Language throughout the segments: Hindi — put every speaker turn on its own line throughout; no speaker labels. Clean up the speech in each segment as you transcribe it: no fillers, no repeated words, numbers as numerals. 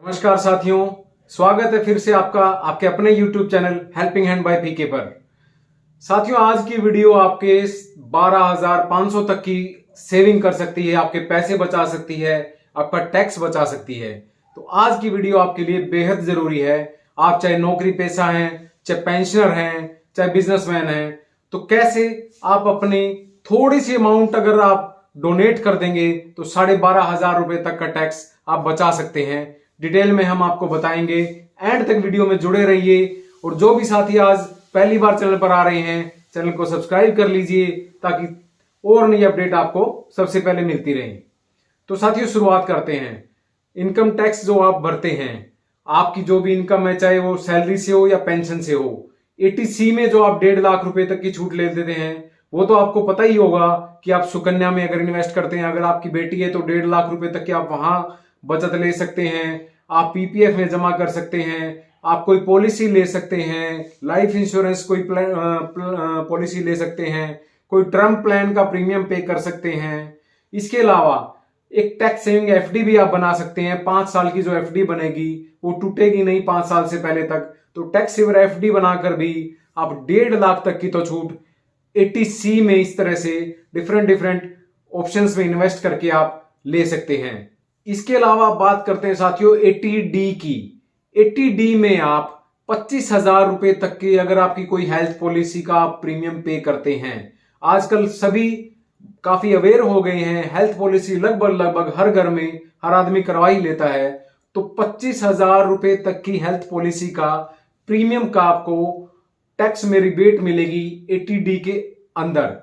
नमस्कार साथियों, स्वागत है फिर से आपका आपके अपने YouTube channel helping hand by PK पर। साथियों, आज की वीडियो आपके 12,500 तक की सेविंग कर सकती है, आपके पैसे बचा सकती है, आपका टैक्स बचा सकती है। तो आज की वीडियो आपके लिए बेहद जरूरी है। आप चाहे नौकरी पेशा हैं, चाहे पेंशनर हैं, चाहे बिजनेसमैन हैं, तो कैसे आप अपनी थोड़ी सी अमाउंट अगर आप डोनेट कर देंगे तो 12,500 रुपए तक का टैक्स आप बचा सकते हैं। डिटेल में हम आपको बताएंगे। एंड तक वीडियो में जुड़े रहिए। और जो भी साथी आज पहली बार चैनल पर आ रहे हैं, चैनल को सब्सक्राइब कर लीजिए ताकि और नई अपडेट आपको सबसे पहले मिलती रहे। तो साथियों, शुरुआत करते हैं। इनकम टैक्स जो आप भरते हैं, आपकी जो भी इनकम है, चाहे वो सैलरी से हो या पेंशन से हो, 80C में जो आप 1.5 लाख रुपए तक की छूट ले देते हैं, वो तो आपको पता ही होगा कि आप सुकन्या में अगर इन्वेस्ट करते हैं, अगर आपकी बेटी है तो 1.5 लाख रुपए तक की आप वहां बचत ले सकते हैं। आप पीपीएफ में जमा कर सकते हैं, आप कोई पॉलिसी ले सकते हैं, लाइफ इंश्योरेंस कोई पॉलिसी ले सकते हैं, कोई टर्म प्लान का प्रीमियम पे कर सकते हैं। इसके अलावा एक टैक्स सेविंग एफडी भी आप बना सकते हैं। 5 साल की जो एफडी बनेगी वो टूटेगी नहीं 5 साल से पहले तक। तो टैक्स सेवर एफडी बनाकर भी आप 1.5 लाख तक की तो छूट 80C में इस तरह से डिफरेंट ऑप्शंस में इन्वेस्ट करके आप ले सकते हैं। इसके अलावा बात करते हैं साथियों 80D की। 80D में आप 25,000 रुपए तक की अगर आपकी कोई हेल्थ पॉलिसी का आप प्रीमियम पे करते हैं, आजकल सभी काफी अवेयर हो गए हैं, हेल्थ पॉलिसी लगभग हर घर में हर आदमी करवा ही लेता है। तो 25,000 रुपए तक की हेल्थ पॉलिसी का प्रीमियम का आपको टैक्स में रिबेट मिलेगी 80D के अंदर।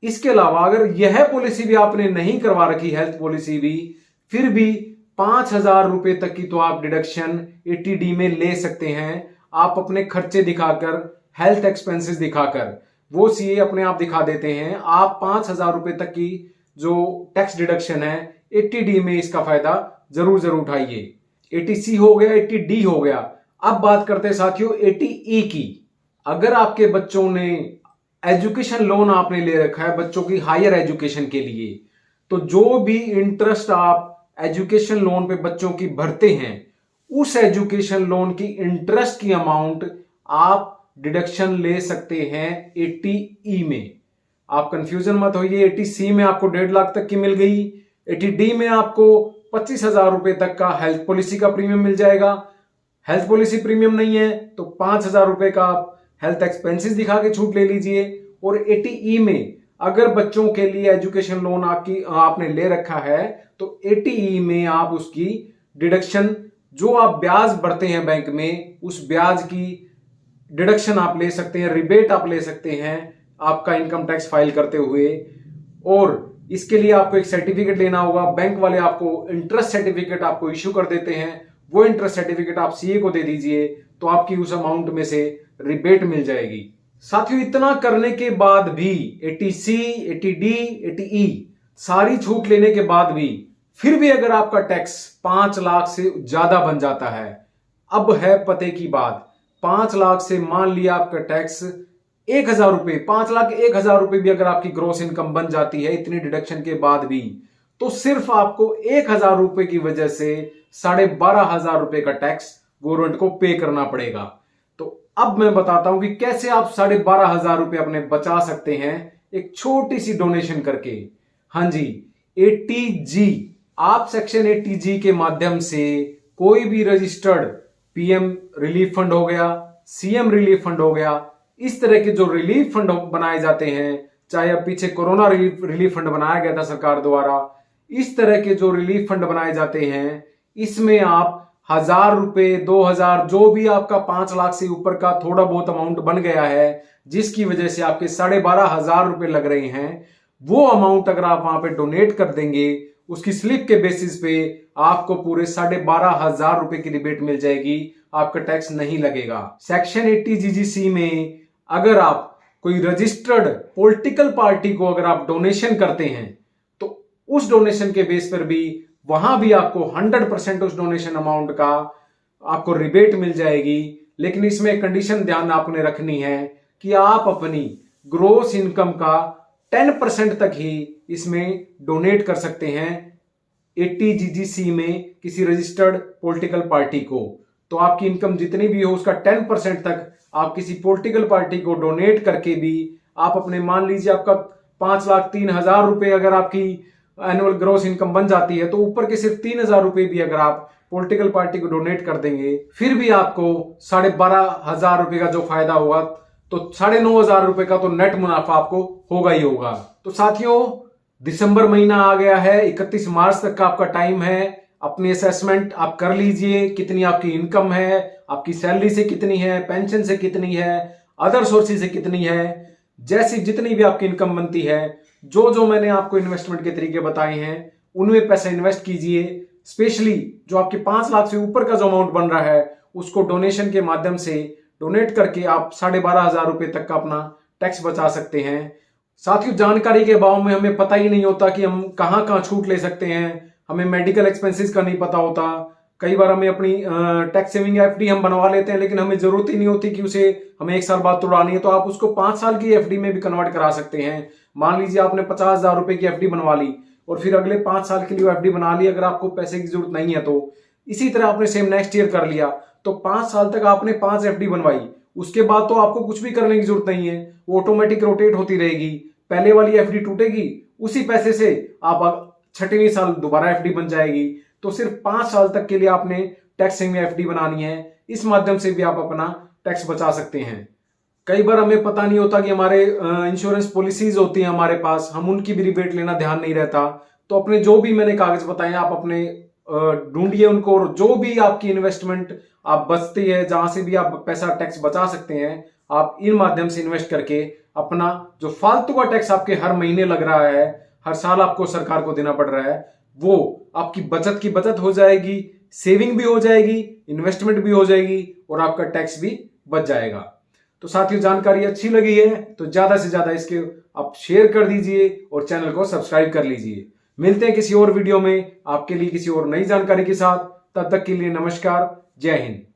इसके अलावा अगर यह पॉलिसी भी आपने नहीं करवा रखी, हेल्थ पॉलिसी भी, फिर भी 5,000 रुपए तक की तो आप डिडक्शन 80D में ले सकते हैं। आप अपने खर्चे दिखाकर, हेल्थ एक्सपेंसेस दिखाकर, वो सीए अपने आप दिखा देते हैं। आप 5,000 रुपए तक की जो टैक्स डिडक्शन है 80D में, इसका फायदा जरूर उठाइए। 80C हो गया, 80D हो गया। अब बात करते हैं साथियों 80E की। अगर आपके बच्चों ने एजुकेशन लोन आपने ले रखा है बच्चों की हायर एजुकेशन के लिए, तो जो भी इंटरेस्ट आप एजुकेशन लोन पे बच्चों की भरते हैं, उस एजुकेशन लोन की इंटरेस्ट की अमाउंट आप डिडक्शन ले सकते हैं 80E में। आप कंफ्यूजन मत होइए। 80C में आपको 1.5 लाख तक की मिल गई, 80D में आपको 25,000 रुपए तक का हेल्थ पॉलिसी का प्रीमियम मिल जाएगा। हेल्थ पॉलिसी प्रीमियम नहीं है तो 5,000 रुपए का आप हेल्थ एक्सपेंसेस दिखा के छूट ले लीजिए। और 80E में अगर बच्चों के लिए एजुकेशन लोन आपने ले रखा है तो 80E में आप उसकी डिडक्शन, जो आप ब्याज भरते हैं बैंक में, उस ब्याज की डिडक्शन आप ले सकते हैं, रिबेट आप ले सकते हैं आपका इनकम टैक्स फाइल करते हुए। और इसके लिए आपको एक सर्टिफिकेट लेना होगा। बैंक वाले आपको इंटरेस्ट सर्टिफिकेट आपको इश्यू कर देते हैं। वो इंटरेस्ट सर्टिफिकेट आप सीए को दे दीजिए तो आपकी उस अमाउंट में से रिबेट मिल जाएगी। साथियों, इतना करने के बाद भी 80C, 80D, 80E सारी छूट लेने के बाद भी फिर भी अगर आपका टैक्स 5 लाख से ज्यादा बन जाता है, अब है पते की बात। 5 लाख से मान लिया आपका टैक्स 1,000 रुपए, 5 लाख 1,000 रुपए भी अगर आपकी ग्रोस इनकम बन जाती है इतनी डिडक्शन के बाद भी, तो सिर्फ आपको 1,000 रुपए की वजह से 12,500 रुपए का टैक्स गवर्नमेंट को पे करना पड़ेगा। तो अब मैं बताता हूं कि कैसे आप 12,500 रुपए अपने बचा सकते हैं एक छोटी सी डोनेशन करके। हाँ जी, 80G, आप सेक्शन 80G के माध्यम से कोई भी रजिस्टर्ड पीएम रिलीफ फंड हो गया, सीएम रिलीफ फंड हो गया, इस तरह के जो रिलीफ फंड बनाए जाते हैं, चाहे अब पीछे कोरोना रिलीफ फंड बनाया गया था सरकार द्वारा, इस तरह के जो रिलीफ फंड बनाए जाते हैं, इसमें आप 1,000 रुपए, 2,000, जो भी आपका 5 लाख से ऊपर का थोड़ा बहुत अमाउंट बन गया है, जिसकी वजह से आपके 12,500 रुपए लग रहे हैं, वो अमाउंट अगर आप वहां पे डोनेट कर देंगे, उसकी स्लिप के बेसिस पे आपको पूरे 12,500 रुपए की रिबेट मिल जाएगी, आपका टैक्स नहीं लगेगा। सेक्शन 80GGC में अगर आप कोई रजिस्टर्ड पॉलिटिकल पार्टी को अगर आप डोनेशन करते हैं तो उस डोनेशन के बेस पर भी वहां भी आपको 100% उस डोनेशन अमाउंट का आपको रिबेट मिल जाएगी। लेकिन इसमें एक कंडीशन ध्यान आपने रखनी है कि आप अपनी ग्रोस इनकम का 10% तक ही इसमें डोनेट कर सकते हैं 80 GGC में किसी रजिस्टर्ड पॉलिटिकल पार्टी को, तो आपकी इनकम जितनी भी हो उसका 10% तक आप किसी पॉलिटिकल पार्टी को डोनेट करके भी आप अपने, मान लीजिए आपका 5,03,000 रुपए अगर आपकी एनुअल ग्रॉस इनकम बन जाती है, तो ऊपर के सिर्फ 3,000 रुपए भी अगर आप पॉलिटिकल पार्टी को डोनेट कर देंगे, फिर भी आपको 12,500 रुपए का जो फायदा होगा, तो 9,500 रुपए का तो नेट मुनाफा आपको होगा ही होगा। तो साथियों, दिसंबर महीना आ गया है, 31 मार्च तक का आपका टाइम है। अपनी असेसमेंट आप कर लीजिए, कितनी आपकी इनकम है, आपकी सैलरी से कितनी है, पेंशन से कितनी है, अदर सोर्सेज से कितनी है, जैसी जितनी भी आपकी इनकम बनती है, जो जो मैंने आपको इन्वेस्टमेंट के तरीके बताए हैं उनमें पैसा इन्वेस्ट कीजिए। स्पेशली जो आपके 5 लाख से ऊपर का जो अमाउंट बन रहा है उसको डोनेशन के माध्यम से डोनेट करके आप 12,500 रुपए तक का अपना टैक्स बचा सकते हैं। साथियों, जानकारी के अभाव में हमें पता ही नहीं होता कि हम कहां कहां छूट ले सकते हैं। हमें मेडिकल एक्सपेंसेस का नहीं पता होता। कई बार हमें अपनी टैक्स सेविंग एफडी हम बनवा लेते हैं, लेकिन हमें जरूरत ही नहीं होती कि उसे हमें 1 साल बाद तोड़ानी है, तो आप उसको 5 साल की एफडी में भी कन्वर्ट करा सकते हैं। मान लीजिए आपने 50,000 रुपए की एफडी बनवा ली और फिर अगले 5 साल के लिए एफडी बना ली, अगर आपको पैसे की जरूरत नहीं है तो। इसी तरह आपने सेम नेक्स्ट ईयर कर लिया, तो 5 साल तक आपने 5 एफडी बनवाई, उसके बाद तो आपको कुछ भी करने की जरूरत नहीं है, वो ऑटोमेटिक रोटेट होती रहेगी। पहले वाली एफडी टूटेगी, उसी पैसे से आप 6वें साल दोबारा एफडी बन जाएगी। तो सिर्फ 5 साल तक के लिए आपने टैक्स सेविंग एफडी बनानी है। इस माध्यम से भी आप अपना टैक्स बचा सकते हैं। कई बार हमें पता नहीं होता कि हमारे इंश्योरेंस पॉलिसीज होती हैं हमारे पास, हम उनकी भी रिबेट लेना ध्यान नहीं रहता। तो अपने जो भी मैंने कागज बताए आप अपने ढूंढिए उनको, और जो भी आपकी इन्वेस्टमेंट आप बचती है, जहां से भी आप पैसा टैक्स बचा सकते हैं, आप इन माध्यम से इन्वेस्ट करके अपना जो फालतू का टैक्स आपके हर महीने लग रहा है, हर साल आपको सरकार को देना पड़ रहा है, वो आपकी बचत की बचत हो जाएगी, सेविंग भी हो जाएगी, इन्वेस्टमेंट भी हो जाएगी और आपका टैक्स भी बच जाएगा। तो साथियों, जानकारी अच्छी लगी है तो ज्यादा से ज्यादा इसके आप शेयर कर दीजिए और चैनल को सब्सक्राइब कर लीजिए। मिलते हैं किसी और वीडियो में आपके लिए किसी और नई जानकारी के साथ। तब तक के लिए नमस्कार, जय हिंद।